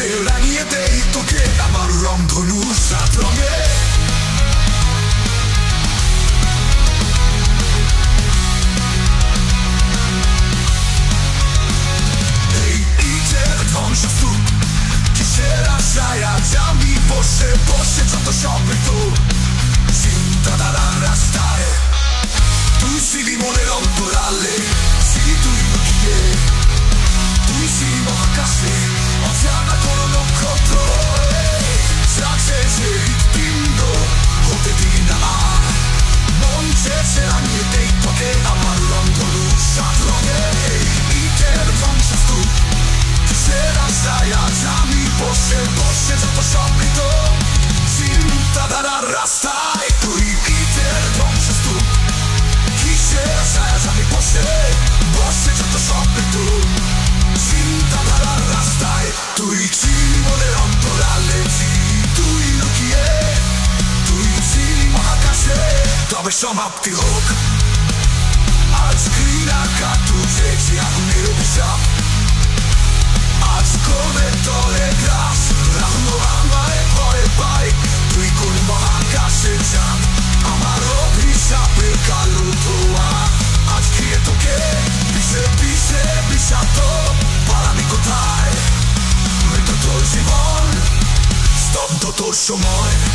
Langit itu kita marong tonu satronge Hej, idzie wciąż tu Kisera saya Jami Boże, co to szopy tu Sinta da rastaje Tu si limonerò torale Si tu inukie Tu si mohakase Oceana con lo controllo Success it indo Hotetina Non c'è niente che amarrando l'usatronge Iter vanchas tu Kisera saya Jami Boże, za to szopito Sinta da rastaj Tu iter vanchas tu Kisera saya Jami Boże, za to szopito Sinta da rastaj Tu i cimo leonto rallenti Tu i no kie Tu i cimo hakase Dove som up the hook Aż krina katu Rzeczy jak umiru bishop Aż kone tole gras Rahno ama e pore bai Tu i kun mo hakase jam Amaro bisa per kalutoa Aż kie toke Bise bisato Paramikotai Stop to to shomoy